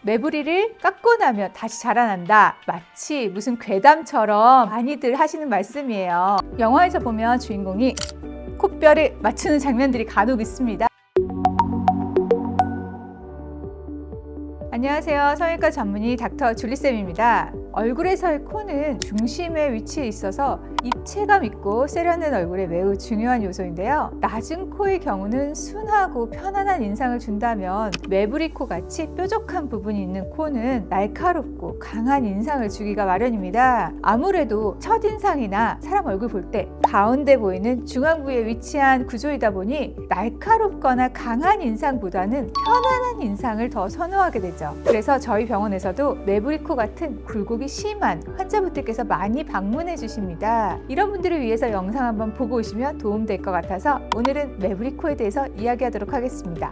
매부리를 깎고 나면 다시 자라난다. 마치 무슨 괴담처럼 많이들 하시는 말씀이에요. 영화에서 보면 주인공이 콧뼈를 맞추는 장면들이 간혹 있습니다. 안녕하세요. 성형외과 전문의 닥터 줄리쌤입니다. 얼굴에서의 코는 중심에 위치해 있어서 입체감 있고 세련된 얼굴에 매우 중요한 요소인데요. 낮은 코의 경우는 순하고 편안한 인상을 준다면 매부리 코 같이 뾰족한 부분이 있는 코는 날카롭고 강한 인상을 주기가 마련입니다. 아무래도 첫인상이나 사람 얼굴 볼 때 가운데 보이는 중앙부에 위치한 구조이다 보니 날카롭거나 강한 인상보다는 편안한 인상을 더 선호하게 되죠. 그래서 저희 병원에서도 매부리 코 같은 굴곡이 심한 환자분들께서 많이 방문해 주십니다. 이런 분들을 위해서 영상 한번 보고 오시면 도움될 것 같아서 오늘은 매부리 코에 대해서 이야기하도록 하겠습니다.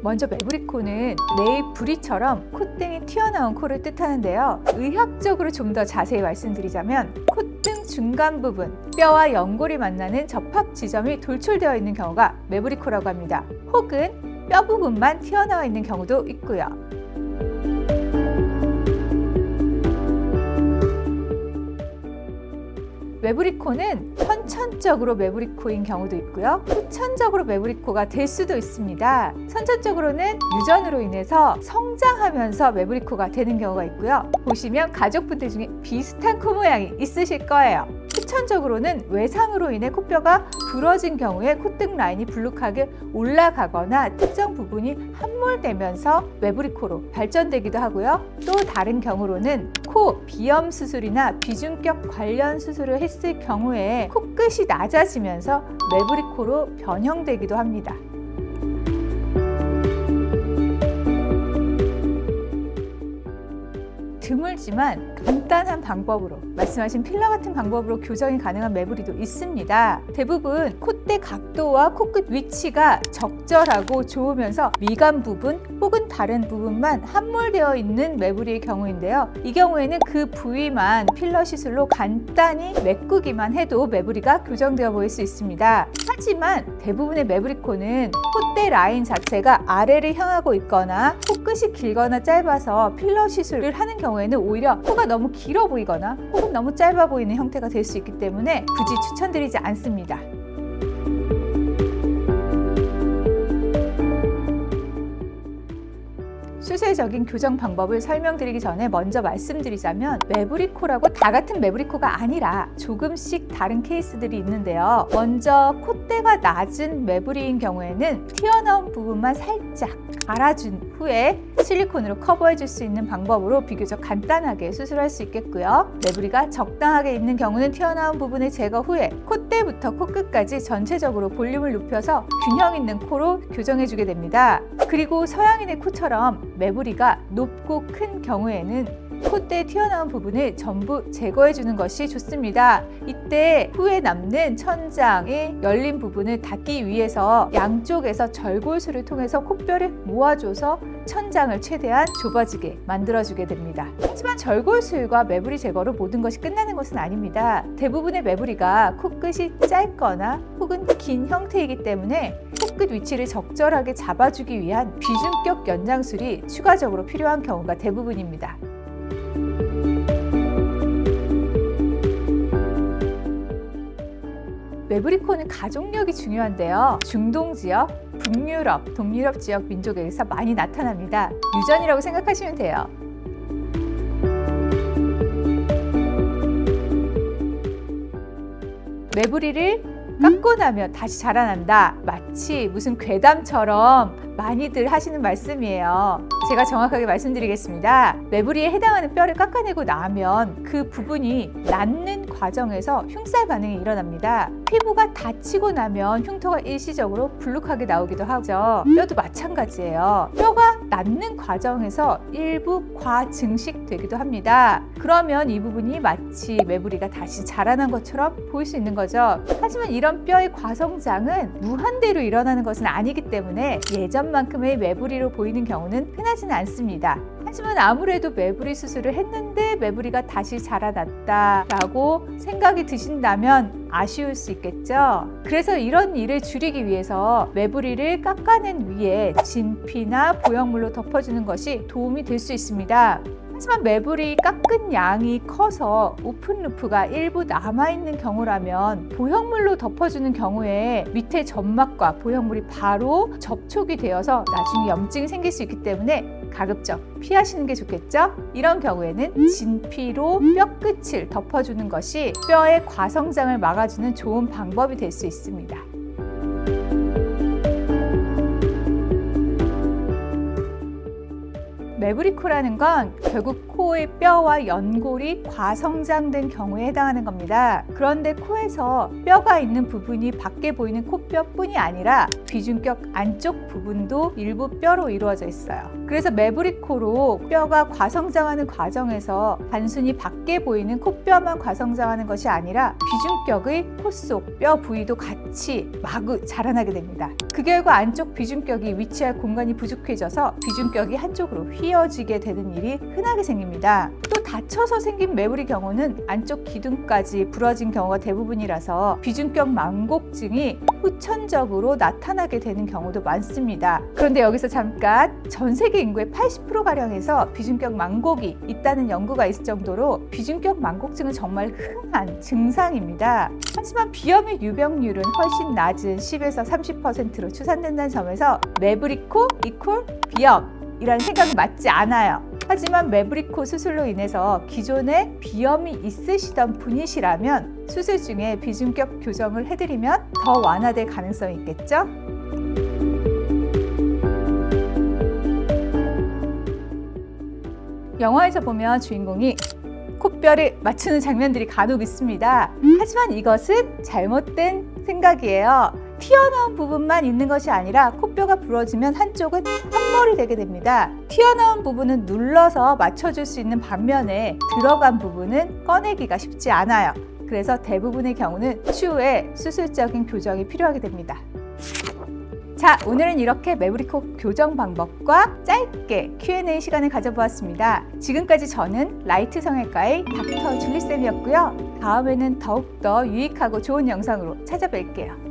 먼저 매부리 코는 네일 부리처럼 콧등이 튀어나온 코를 뜻하는데요. 의학적으로 좀 더 자세히 말씀드리자면 콧등 중간 부분, 뼈와 연골이 만나는 접합 지점이 돌출되어 있는 경우가 매부리 코라고 합니다. 혹은 뼈 부분만 튀어나와 있는 경우도 있고요. 매부리 코는 선천적으로 매부리 코인 경우도 있고요. 후천적으로 매부리 코가 될 수도 있습니다. 선천적으로는 유전으로 인해서 성장하면서 매부리 코가 되는 경우가 있고요. 보시면 가족분들 중에 비슷한 코 모양이 있으실 거예요. 후천적으로는 외상으로 인해 코뼈가 부러진 경우에 콧등 라인이 불룩하게 올라가거나 특정 부분이 함몰되면서 매부리 코로 발전되기도 하고요. 또 다른 경우로는 코 비염 수술이나 비중격 관련 수술을 했을 경우에 코끝이 낮아지면서 매부리 코로 변형되기도 합니다. 드물지만 간단한 방법으로 말씀하신 필러 같은 방법으로 교정이 가능한 매부리도 있습니다. 대부분 콧대 각도와 코끝 위치가 적절하고 좋으면서 미간 부분 혹은 다른 부분만 함몰되어 있는 매부리의 경우인데요. 이 경우에는 그 부위만 필러 시술로 간단히 메꾸기만 해도 매부리가 교정되어 보일 수 있습니다. 하지만 대부분의 매부리 코는 콧대 라인 자체가 아래를 향하고 있거나 코끝이 길거나 짧아서 필러 시술을 하는 경우에는 오히려 코가 너무 길어 보이거나 혹은 너무 짧아 보이는 형태가 될 수 있기 때문에 굳이 추천드리지 않습니다. 수세적인 교정 방법을 설명드리기 전에 먼저 말씀드리자면 매부리 코라고 다 같은 매부리 코가 아니라 조금씩 다른 케이스들이 있는데요. 먼저 콧대가 낮은 매부리인 경우에는 튀어나온 부분만 살짝 갈아준 후에 실리콘으로 커버해 줄 수 있는 방법으로 비교적 간단하게 수술할 수 있겠고요. 매부리가 적당하게 있는 경우는 튀어나온 부분을 제거 후에 콧대부터 코끝까지 전체적으로 볼륨을 높여서 균형 있는 코로 교정해 주게 됩니다. 그리고 서양인의 코처럼 매부리가 높고 큰 경우에는 콧대에 튀어나온 부분을 전부 제거해 주는 것이 좋습니다. 이때 후에 남는 천장의 열린 부분을 닫기 위해서 양쪽에서 절골술을 통해서 코뼈를 모아줘서 천장을 최대한 좁아지게 만들어주게 됩니다. 하지만 절골술과 매부리 제거로 모든 것이 끝나는 것은 아닙니다. 대부분의 매부리가 코끝이 짧거나 혹은 긴 형태이기 때문에 코끝 위치를 적절하게 잡아주기 위한 비중격 연장술이 추가적으로 필요한 경우가 대부분입니다. 매부리 코는 가족력이 중요한데요. 중동 지역, 북유럽, 동유럽 지역 민족에서 많이 나타납니다. 유전이라고 생각하시면 돼요. 매부리를 깎고 나면 다시 자라난다. 마치 무슨 괴담처럼 많이들 하시는 말씀이에요. 제가 정확하게 말씀드리겠습니다. 매부리에 해당하는 뼈를 깎아내고 나면 그 부분이 낫는 과정에서 흉살 반응이 일어납니다. 피부가 다치고 나면 흉터가 일시적으로 불룩하게 나오기도 하죠. 뼈도 마찬가지예요. 뼈가 낫는 과정에서 일부 과증식되기도 합니다. 그러면 이 부분이 마치 매부리가 다시 자라난 것처럼 보일 수 있는 거죠. 하지만 이런 뼈의 과성장은 무한대로 일어나는 것은 아니기 때문에 예전만큼의 매부리로 보이는 경우는 흔하지는 않습니다. 하지만 아무래도 매부리 수술을 했는데 매부리가 다시 자라났다라고 생각이 드신다면 아쉬울 수 있겠죠. 그래서 이런 일을 줄이기 위해서 매부리를 깎아낸 위에 진피나 보형물로 덮어주는 것이 도움이 될 수 있습니다. 하지만 매부리 깎은 양이 커서 오픈 루프가 일부 남아있는 경우라면 보형물로 덮어주는 경우에 밑에 점막과 보형물이 바로 접촉이 되어서 나중에 염증이 생길 수 있기 때문에 가급적 피하시는 게 좋겠죠? 이런 경우에는 진피로 뼈 끝을 덮어주는 것이 뼈의 과성장을 막아주는 좋은 방법이 될 수 있습니다. 매부리코라는 건 결국 코의 뼈와 연골이 과성장된 경우에 해당하는 겁니다. 그런데 코에서 뼈가 있는 부분이 밖에 보이는 코뼈뿐이 아니라 비중격 안쪽 부분도 일부 뼈로 이루어져 있어요. 그래서 매부리코로 뼈가 과성장하는 과정에서 단순히 밖에 보이는 코뼈만 과성장하는 것이 아니라 비중격의 코 속 뼈 부위도 같이 마구 자라나게 됩니다. 그 결과 안쪽 비중격이 위치할 공간이 부족해져서 비중격이 한쪽으로 휘어지게 되는 일이 흔하게 생깁니다. 또 다쳐서 생긴 매부리 경우는 안쪽 기둥까지 부러진 경우가 대부분이라서 비중격 망곡증이 후천적으로 나타나게 되는 경우도 많습니다. 그런데 여기서 잠깐 전 세계 인구의 80%가량에서 비중격 망곡이 있다는 연구가 있을 정도로 비중격 망곡증은 정말 흔한 증상입니다. 하지만 비염의 유병률은 훨씬 낮은 10에서 30%로 추산된다는 점에서 매부리코 이퀄 비염이라는 생각이 맞지 않아요. 하지만 매부리코 수술로 인해서 기존에 비염이 있으시던 분이시라면 수술 중에 비중격 교정을 해드리면 더 완화될 가능성이 있겠죠? 영화에서 보면 주인공이 코뼈를 맞추는 장면들이 간혹 있습니다. 하지만 이것은 잘못된 생각이에요. 튀어나온 부분만 있는 것이 아니라 코뼈가 부러지면 한쪽은 한몰이 되게 됩니다. 튀어나온 부분은 눌러서 맞춰줄 수 있는 반면에 들어간 부분은 꺼내기가 쉽지 않아요. 그래서 대부분의 경우는 추후에 수술적인 교정이 필요하게 됩니다. 자, 오늘은 이렇게 매부리코 교정 방법과 짧게 Q&A 시간을 가져보았습니다. 지금까지 저는 라이트 성형외과의 닥터 줄리쌤이었고요. 다음에는 더욱더 유익하고 좋은 영상으로 찾아뵐게요.